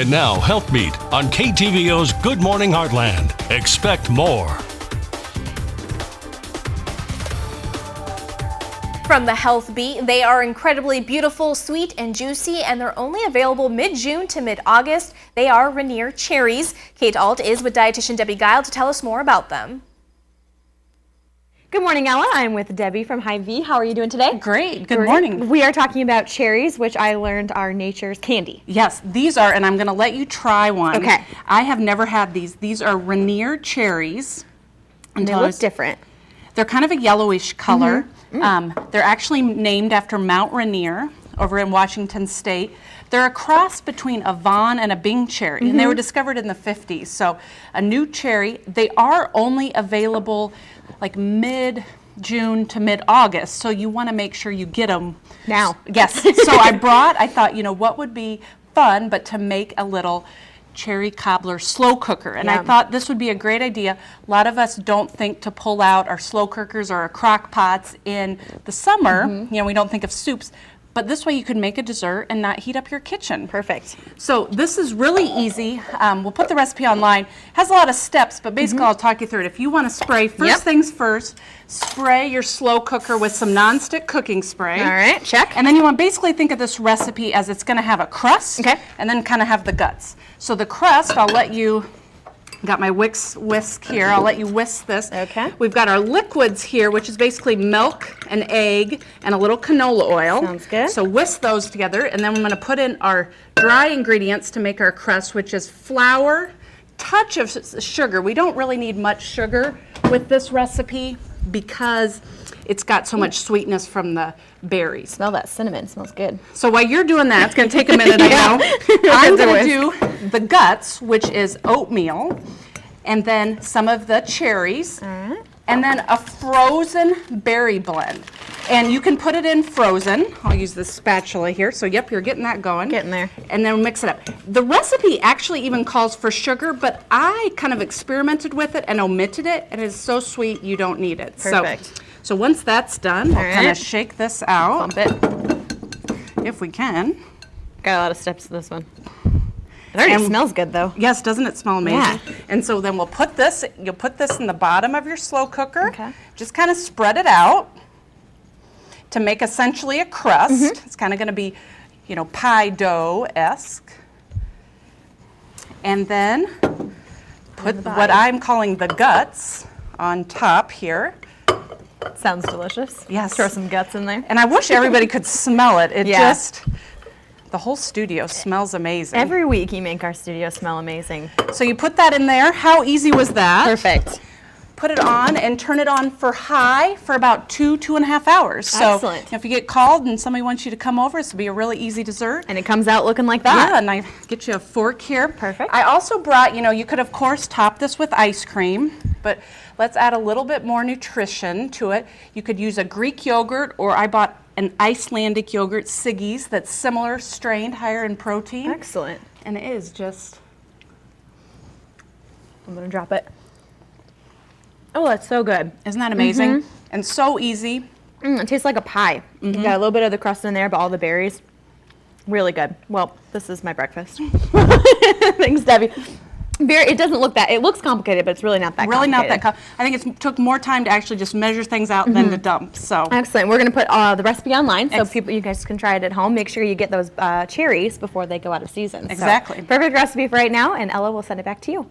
And now, Health Beat on KTVO's Good Morning Heartland. Expect more. From the Health Beat, they are incredibly beautiful, sweet, and juicy, and they're only available mid-June to mid-August. They are Rainier Cherries. Kate Alt is with dietitian Debbie Guile to tell us more about them. Good morning, Ella. I'm with Debbie from Hy-Vee. How are you doing today? Great. Good morning. We are talking about cherries, which I learned are nature's candy. Yes, these are, and I'm going to let you try one. Okay. I have never had these. These are Rainier Cherries. And they look different. They're kind of a yellowish color. They're actually named after Mount Rainier over in Washington State. They're a cross between a Vaughn and a Bing cherry, and they were discovered in the 50s. So a new cherry. They are only available like mid-June to mid-August, so you want to make sure you get them now. Yes. So I thought, you know, what would be fun but to make a little cherry cobbler slow cooker, and I thought this would be a great idea. A lot of us don't think to pull out our slow cookers or our crock pots in the summer. You know, we don't think of soups, but this way you could make a dessert and not heat up your kitchen. Perfect. So this is really easy. We'll put the recipe online. It has a lot of steps, but basically I'll talk you through it. If you want to spray, first things first, spray your slow cooker with some nonstick cooking spray. All right, check. And then you want to basically think of this recipe as it's going to have a crust, okay, and then kind of have the guts. So the crust, I'll let you, got my whisk here, I'll let you whisk this. Okay. We've got our liquids here, which is basically milk, an egg, and a little canola oil. Sounds good. So whisk those together, and then we're going to put in our dry ingredients to make our crust, which is flour, touch of sugar. We don't really need much sugar with this recipe because it's got so much sweetness from the berries. Smell that cinnamon. Smells good. So while you're doing that, it's going to take a minute, I know. I'm going to do the guts, which is oatmeal, and then some of the cherries, and then a frozen berry blend. And you can put it in frozen. I'll use this spatula here. So yep, you're getting that going. Getting there. And then mix it up. The recipe actually even calls for sugar, but I kind of experimented with it and omitted it, and it's so sweet you don't need it. Perfect. So once that's done, we'll kind of shake this out. Bump it. If we can. Got a lot of steps to this one. It already smells good though. Yes, doesn't it smell amazing? Yeah. And so then we'll put this, you'll put this in the bottom of your slow cooker. Okay. Just kind of spread it out to make essentially a crust. It's kind of going to be, you know, pie dough-esque. And then put what I'm calling the guts on top here. Sounds delicious. Yes. Throw some guts in there. And I wish everybody could smell it. It Yeah. just, the whole studio smells amazing. Every week you make our studio smell amazing. So you put that in there. How easy was that? Perfect. Put it on and turn it on for high for about 2.5 hours. So Excellent. if you get called and somebody wants you to come over, this will be a really easy dessert. And it comes out looking like that. Yeah, and I get you a fork here. Perfect. I also brought, you know, you could of course top this with ice cream, but let's add a little bit more nutrition to it. You could use a Greek yogurt, or I bought an Icelandic yogurt, Siggy's, that's similar, strained, higher in protein. Excellent. And it is just... I'm going to drop it. Oh, that's so good. Isn't that amazing? And so easy. It tastes like a pie. You got a little bit of the crust in there, but all the berries. Really good. Well, this is my breakfast. Thanks, Debbie. It doesn't look that, it looks complicated, but it's really not that complicated. Really not that complicated. I think it took more time to actually just measure things out than to dump. So Excellent. We're going to put the recipe online so you guys can try it at home. Make sure you get those cherries before they go out of season. Exactly. So, perfect recipe for right now, and Ella will send it back to you.